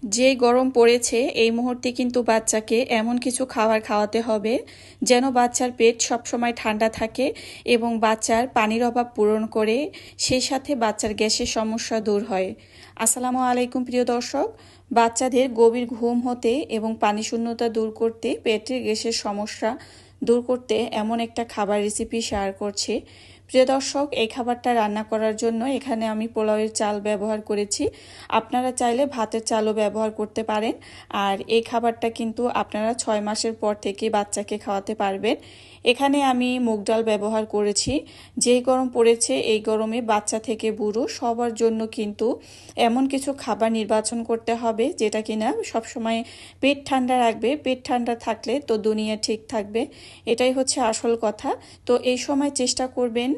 যে গরম পড়েছে এই মুহূর্তে কিন্তু বাচ্চাকে এমন কিছু খাবার খাওয়াতে হবে যেন বাচ্চার পেট সবসময় ঠান্ডা থাকে এবং বাচ্চার পানির অভাব পূরণ করে সেই সাথে বাচ্চার গ্যাসের সমস্যা দূর হয়। আসসালামু আলাইকুম প্রিয় দর্শক, বাচ্চাদের গভীর ঘুম হতে এবং পানি শূন্যতা দূর করতে, পেটের গ্যাসের সমস্যা দূর করতে এমন একটা খাবার রেসিপি শেয়ার করছি। প্রিয় দর্শক, এই খাবারটা রান্না করার জন্য এখানে আমি পোলাওয়ের চাল ব্যবহার করেছি। আপনারা চাইলে ভাতের চালও ব্যবহার করতে পারেন। আর এই খাবারটা কিন্তু আপনারা 6 মাসের পর থেকে বাচ্চাকে খাওয়াতে পারবেন। এখানে আমি মুগ ডাল ব্যবহার করেছি। যেই গরম পড়েছে এই গরমে বাচ্চা থেকে বুড়ো সবার জন্য কিন্তু এমন কিছু খাবার নির্বাচন করতে হবে যেটা কিনা সবসময় পেট ঠান্ডা রাখবে। পেট ঠান্ডা থাকলে তো দুনিয়া ঠিক থাকবে, এটাই হচ্ছে আসল কথা। তো এই সময় চেষ্টা করবেন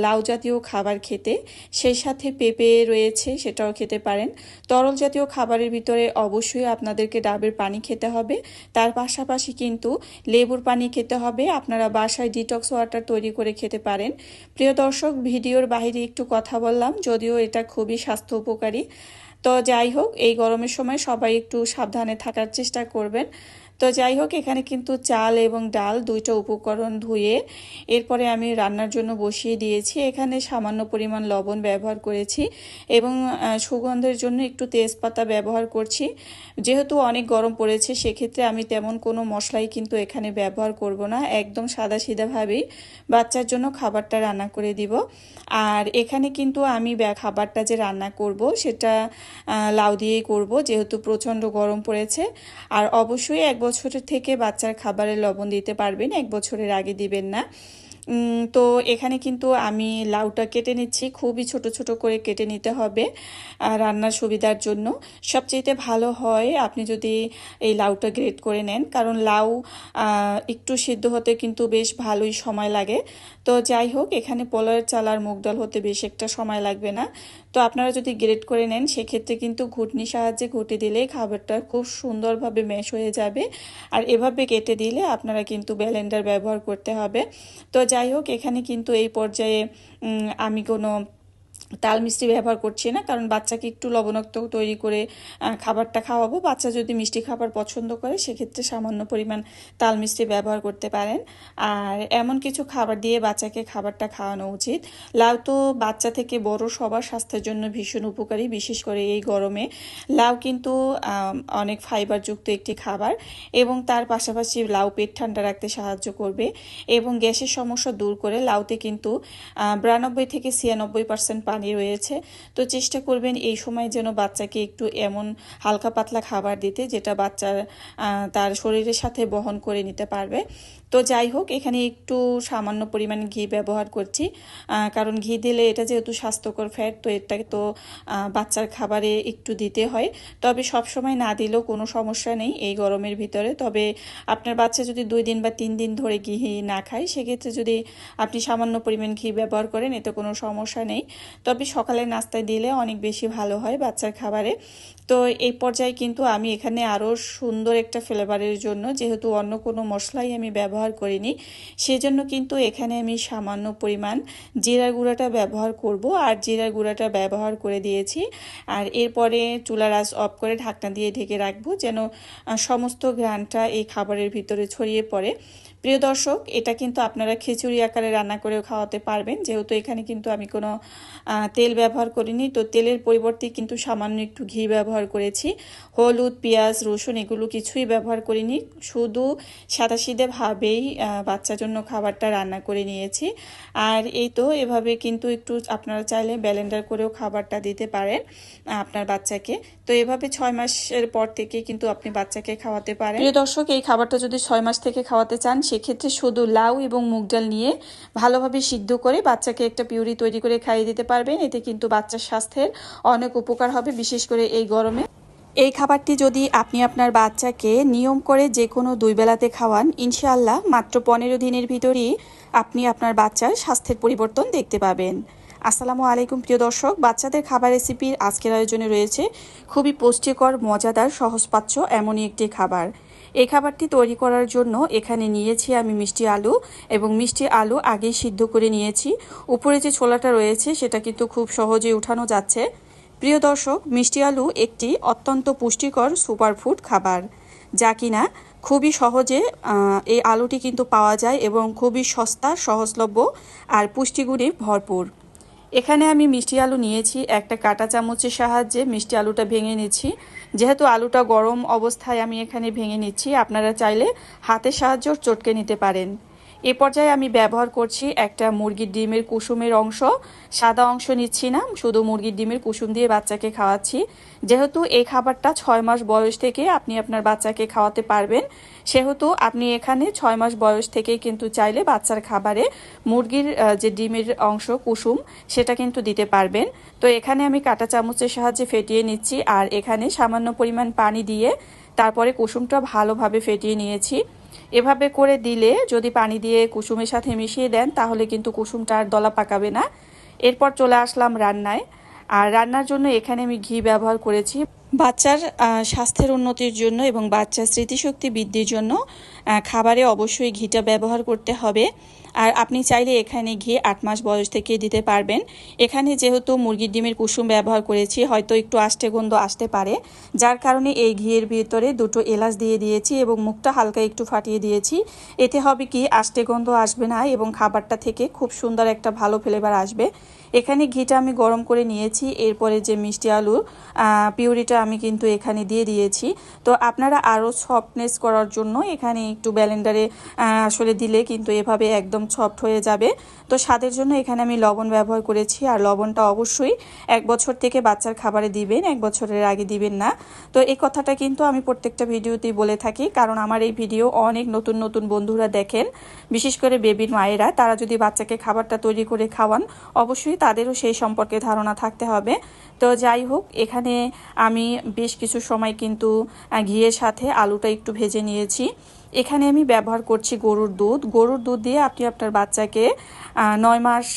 লাউ জাতীয় খাবার খেতে, সেই সাথে পেঁপে রয়েছে সেটাও খেতে পারেন। তরল জাতীয় খাবারের ভিতরে অবশ্যই আপনাদেরকে ডাবের পানি খেতে হবে, তার পাশাপাশি কিন্তু লেবুর পানি খেতে হবে। আপনারা বাসায় ডিটক্স ওয়াটার তৈরি করে খেতে পারেন। প্রিয় দর্শক, ভিডিওর বাইরে একটু কথা বললাম, যদিও এটা খুবই স্বাস্থ্য উপকারী। তো যাই হোক, এই গরমের সময় সবাই একটু সাবধানে থাকার চেষ্টা করবেন। তো যাই হোক, এখানে কিন্তু চাল এবং ডাল দুইটা উপকরণ ধুয়ে এরপরে আমি রান্নার জন্য বসিয়ে দিয়েছি। এখানে সামান্য পরিমাণ লবণ ব্যবহার করেছি এবং সুগন্ধের জন্য একটু তেজপাতা ব্যবহার করছি। যেহেতু অনেক গরম পড়েছে সেক্ষেত্রে আমি তেমন কোনো মশলাই কিন্তু এখানে ব্যবহার করব না, একদম সাদাসিধাভাবেই বাচ্চার জন্য খাবারটা রান্না করে দিব। আর এখানে কিন্তু আমি খাবারটা যে রান্না করব সেটা লাউ দিয়েই করব, যেহেতু প্রচণ্ড গরম পড়েছে। আর অবশ্যই 1 বছরের থেকে বাচ্চার খাবারে লবণ দিতে পারবেন, 1 বছরের আগে দিবেন না। তো এখানে কিন্তু আমি লাউটা কেটে নিচ্ছি, খুবই ছোট ছোট করে কেটে নিতে হবে রান্নার সুবিধার জন্য। সবচেয়ে ভালো হয় আপনি যদি এই লাউটা গ্রেট করে নেন, কারণ লাউ একটু সিদ্ধ হতে কিন্তু বেশ ভালোই সময় লাগে। তো যাই হোক, এখানে পোলাওয়ের চাল আর মুগ ডাল হতে বেশ একটা সময় লাগবে না। তো আপনারা যদি গ্রেট করে নেন সেক্ষেত্রে কিন্তু ঘুটনির সাহায্যে ঘুটে দিলেই খাবারটা খুব সুন্দরভাবে ম্যাশ হয়ে যাবে। আর এভাবে কেটে দিলে আপনারা কিন্তু ব্লেন্ডার ব্যবহার করতে হবে। তো যাই হোক, এখানে কিন্তু এই পর্যায়ে আমি কোনো তাল মিষ্টি ব্যবহার করছি না, কারণ বাচ্চাকে একটু লবণাক্ত তৈরি করে খাবারটা খাওয়াবো। বাচ্চা যদি মিষ্টি খাবার পছন্দ করে সেক্ষেত্রে সামান্য পরিমাণ তাল মিষ্টি ব্যবহার করতে পারেন। আর এমন কিছু খাবার দিয়ে বাচ্চাকে খাবারটা খাওয়ানো উচিত। লাউ তো বাচ্চা থেকে বড় সবার স্বাস্থ্যের জন্য ভীষণ উপকারী, বিশেষ করে এই গরমে। লাউ কিন্তু অনেক ফাইবারযুক্ত একটি খাবার এবং তার পাশাপাশি লাউ পেট ঠান্ডা রাখতে সাহায্য করবে এবং গ্যাসের সমস্যা দূর করে। লাউতে কিন্তু 92 থেকে 96% পানি রয়েছে। তো চেষ্টা করবেন এই সময় যেন বাচ্চাকে একটু এমন হালকা পাতলা খাবার দিতে যেটা বাচ্চার তার শরীরের সাথে বহন করে নিতে পারবে। তো যাই হোক, এখানে একটু সামান্য পরিমাণ ঘি ব্যবহার করছি, কারণ ঘি দিলে এটা যেহেতু স্বাস্থ্যকর ফ্যাট, তো এটাকে তো বাচ্চার খাবারে একটু দিতে হয়। তবে সব সময় না দিলেও কোনো সমস্যা নেই এই গরমের ভিতরে। তবে আপনার বাচ্চা যদি 2 দিন বা 3 দিন ধরে ঘি না খায় সেক্ষেত্রে যদি আপনি সামান্য পরিমাণ ঘি ব্যবহার করেন এতে কোনো সমস্যা নেই। তবে সকালের নাস্তায় দিলে অনেক বেশি ভালো হয় বাচ্চার খাবারে। তো এই পর্যায়ে কিন্তু আমি এখানে আরও সুন্দর একটা ফ্লেভারের জন্য, যেহেতু অন্য কোনো মশলাই আমি ব্যবহার করিনি, সেজন্য কিন্তু এখানে আমি সামান্য পরিমাণ জিরার গুঁড়াটা ব্যবহার করব। আর জিরার গুঁড়াটা ব্যবহার করে দিয়েছি। আর এরপরে চুলার আঁচ অফ করে ঢাকনা দিয়ে ঢেকে রাখবো যেন সমস্ত ঘ্রাণটা এই খাবারের ভিতরে ছড়িয়ে পড়ে। প্রিয় দর্শক, এটা কিন্তু আপনারা খিচুড়ি আকারে রান্না করেও খাওয়াতে পারবেন, যেহেতু এখানে কিন্তু আমি কোনো তেল ব্যবহার করিনি। তো তেলের পরিবর্তে কিন্তু সামান্য একটু ঘি ব্যবহার করেছি। হলুদ, পেঁয়াজ, রসুন এগুলো কিছুই ব্যবহার করিনি, শুধু সাদাসিধেভাবেই বাচ্চার জন্য খাবারটা রান্না করে নিয়েছি। আর এই তো এভাবে কিন্তু একটু আপনারা চাইলে ব্লেন্ডার করেও খাবারটা দিতে পারেন আপনার বাচ্চাকে। তো এভাবে 6 মাসের পর থেকে কিন্তু আপনি বাচ্চাকে খাওয়াতে পারেন। প্রিয় দর্শক, এই খাবারটা যদি 6 মাস থেকে খাওয়াতে চান সেক্ষেত্রে শুধু লাউ এবং মুগ ডাল নিয়ে ভালোভাবে সিদ্ধ করে বাচ্চাকে একটা পিউরি তৈরি করে খাইয়ে দিতে পারবেন। এতে কিন্তু বাচ্চার স্বাস্থ্যের অনেক উপকার হবে, বিশেষ করে এই গরমে। এই খাবারটি যদি আপনি আপনার বাচ্চাকে নিয়ম করে যে কোনো 2 বেলাতে খাওয়ান, ইনশাআল্লাহ মাত্র 15 দিনের ভিতরেই আপনি আপনার বাচ্চার স্বাস্থ্যের পরিবর্তন দেখতে পাবেন। আসসালামু আলাইকুম প্রিয় দর্শক, বাচ্চাদের খাবার রেসিপির আজকের আয়োজনে রয়েছে খুবই পুষ্টিকর, মজাদার, সহজপাচ্য এমনই একটি খাবার। এই খাবারটি তৈরি করার জন্য এখানে নিয়েছি আমি মিষ্টি আলু, এবং মিষ্টি আলু আগেই সিদ্ধ করে নিয়েছি। উপরে যে ছোলাটা রয়েছে সেটা কিন্তু খুব সহজেই উঠানো যাচ্ছে। প্রিয় দর্শক, মিষ্টি আলু একটি অত্যন্ত পুষ্টিকর সুপারফুড খাবার, যা কিনা খুবই সহজে এই আলুটি কিন্তু পাওয়া যায় এবং খুবই সস্তা, সহজলভ্য আর পুষ্টিগুণে ভরপুর। এখানে আমি মিষ্টি আলু নিয়েছি, একটা কাঁটা চামচের সাহায্যে মিষ্টি আলুটা ভেঙে নিচ্ছি। যেহেতু আলুটা গরম অবস্থায় আমি এখানে ভেঙে নিচ্ছি, আপনারা চাইলে হাতের সাহায্যেও চটকে নিতে পারেন। এ পর্যায়ে আমি ব্যবহার করছি একটা মুরগির ডিমের কুসুমের অংশ। সাদা অংশ নিচ্ছি না, শুধু মুরগির ডিমের কুসুম দিয়ে বাচ্চাকে খাওয়াচ্ছি। যেহেতু এই খাবারটা 6 মাস বয়স থেকে আপনি আপনার বাচ্চাকে খাওয়াতে পারবেন, সেহেতু আপনি এখানে 6 মাস বয়স থেকে কিন্তু চাইলে বাচ্চার খাবারে মুরগির যে ডিমের অংশ কুসুম সেটা কিন্তু দিতে পারবেন। তো এখানে আমি কাঁটা চামচের সাহায্যে ফেটিয়ে নিচ্ছি, আর এখানে সামান্য পরিমাণ পানি দিয়ে তারপরে কুসুমটা ভালোভাবে ফেটিয়ে নিয়েছি। এভাবে করে দিলে, যদি পানি দিয়ে কুসুমের সাথে মিশিয়ে দেন, তাহলে কিন্তু কুসুমটা আর দলা পাকাবে না। এরপর চলে আসলাম রান্নায়। আর রান্নার জন্য এখানে আমি ঘি ব্যবহার করেছি। বাচ্চার স্বাস্থ্যের উন্নতির জন্য এবং বাচ্চার স্মৃতিশক্তি বৃদ্ধির জন্য খাবারে অবশ্যই ঘিটা ব্যবহার করতে হবে। আর আপনি চাইলে এখানে ঘি 8 মাস বয়স থেকে দিতে পারবেন। এখানে যেহেতু মুরগির ডিমের কুসুম ব্যবহার করেছি, হয়তো একটু আষ্টে গন্ধ আসতে পারে, যার কারণে এই ঘিয়ের ভিতরে 2টো এলাচ দিয়ে দিয়েছি এবং মুখটা হালকা একটু ফাটিয়ে দিয়েছি। এতে হবে কি, আষ্টে গন্ধ আসবে না এবং খাবারটা থেকে খুব সুন্দর একটা ভালো ফ্লেভার আসবে। এখানে ঘিটা আমি গরম করে নিয়েছি। এরপরে যে মিষ্টি আলুর পিউরিটা আমি কিন্তু এখানে দিয়ে দিয়েছি। তো আপনারা আরও সফটনেস করার জন্য এখানে একটু ব্লেন্ডারে আসলে দিলে কিন্তু এভাবে একদম সফট হয়ে যাবে। তো স্বাদের জন্য এখানে আমি লবণ ব্যবহার করেছি, আর লবণটা অবশ্যই 1 বছর থেকে বাচ্চার খাবারে দিবেন, 1 বছরের আগে দিবেন না। তো এই কথাটা কিন্তু আমি প্রত্যেকটা ভিডিওতেই বলে থাকি, কারণ আমার এই ভিডিও অনেক নতুন নতুন বন্ধুরা দেখেন, বিশেষ করে বেবির মায়েরা। তারা যদি বাচ্চাকে খাবারটা তৈরি করে খাওয়ান, অবশ্যই তাদেরও সেই সম্পর্কে ধারণা থাকতে হবে। তো যাই হোক, এখানে আমি বেশ কিছু সময় কিন্তু ঘিয়ের সাথে আলুটা একটু ভেজে নিয়েছি। এখানে আমি ব্যবহার করছি গরুর দুধ। গরুর দুধ দিয়ে আপনি আপনার বাচ্চাকে 9 মাস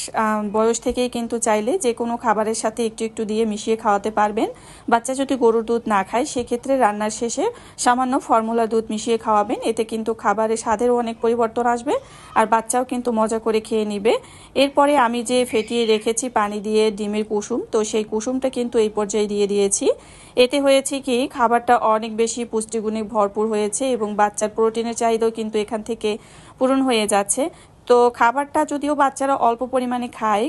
বয়স থেকেই কিন্তু চাইলে যে কোনো খাবারের সাথে একটু একটু দিয়ে মিশিয়ে খাওয়াতে পারবেন। বাচ্চা যদি গরুর দুধ না খায়, সেক্ষেত্রে রান্নার শেষে সামান্য ফর্মুলা দুধ মিশিয়ে খাওয়াবেন। এতে কিন্তু খাবারের স্বাদেরও অনেক পরিবর্তন আসবে, আর বাচ্চাও কিন্তু মজা করে খেয়ে নিবে। এরপরে আমি যে ফেটিয়ে রেখেছি পানি দিয়ে ডিমের কুসুম, তো সেই কুসুমটা কিন্তু এই পর্যায়ে দিয়ে দিয়েছি। এতে হয়েছে কি, খাবারটা অনেক বেশি পুষ্টিগুণে ভরপুর হয়েছে এবং বাচ্চার প্রোটিনের চাহিদাও কিন্তু এখান থেকে পূরণ হয়ে যাচ্ছে। তো খাবারটা যদিও বাচ্চারা অল্প পরিমাণে খায়,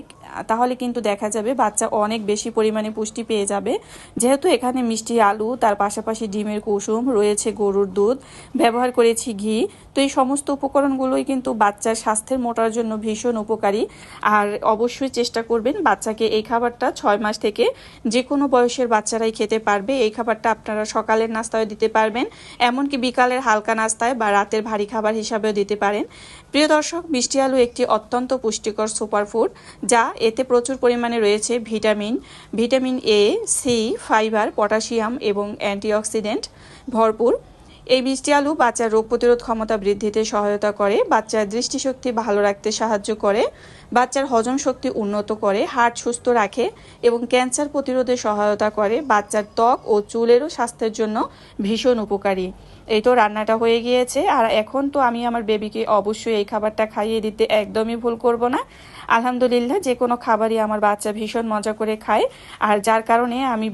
তাহলে কিন্তু দেখা যাবে বাচ্চা অনেক বেশি পরিমাণে পুষ্টি পেয়ে যাবে। যেহেতু এখানে মিষ্টি আলু, তার পাশাপাশি ডিমের কুসুম রয়েছে, গরুর দুধ ব্যবহার করেছি, ঘি, তো এই সমস্ত উপকরণগুলোই কিন্তু বাচ্চার স্বাস্থ্যের মোটার জন্য ভীষণ উপকারী। আর অবশ্যই চেষ্টা করবেন বাচ্চাকে এই খাবারটা 6 মাস থেকে যে কোনো বয়সের বাচ্চারাই খেতে পারবে। এই খাবারটা আপনারা সকালের নাস্তায় দিতে পারবেন, এমনকি বিকালের হালকা নাস্তায় বা রাতের ভারী খাবার হিসাবেও দিতে পারেন। প্রিয় দর্শক, মিষ্টি আলু একটি অত্যন্ত পুষ্টিকর সুপারফুড, যা এতে প্রচুর পরিমাণে রয়েছে vitamin A, C, fibre, potassium এবং অ্যান্টিঅক্সিডেন্ট ভরপুর। এই মিষ্টি আলু বাচ্চার রোগ প্রতিরোধ ক্ষমতা বৃদ্ধিতে সহায়তা করে, বাচ্চার দৃষ্টিশক্তি ভালো রাখতে সাহায্য করে, বাচ্চার হজম শক্তি উন্নত করে, হার্ট সুস্থ রাখে এবং ক্যান্সার প্রতিরোধে সহায়তা করে। বাচ্চার ত্বক ও চুলেরও স্বাস্থ্যের জন্য ভীষণ উপকারী। এই তো রান্নাটা হয়ে গিয়েছে, আর এখন তো আমি আমার বেবিকে অবশ্যই এই খাবারটা খাইয়ে দিতে একদমই ভুল করব না। আলহামদুলিল্লাহ, যে কোনো খাবারই আমার বাচ্চা ভীষণ মজা করে খায়, আর যার কারণে আমি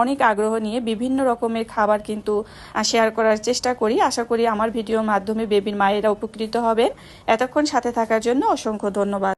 অনেক আগ্রহ নিয়ে বিভিন্ন রকমের খাবার কিন্তু শেয়ার করার চেষ্টা করি। আশা করি আমার ভিডিওর মাধ্যমে বেবির মায়েরা উপকৃত হবেন। এতক্ষণ সাথে থাকার জন্য অসংখ্য ধন্যবাদ।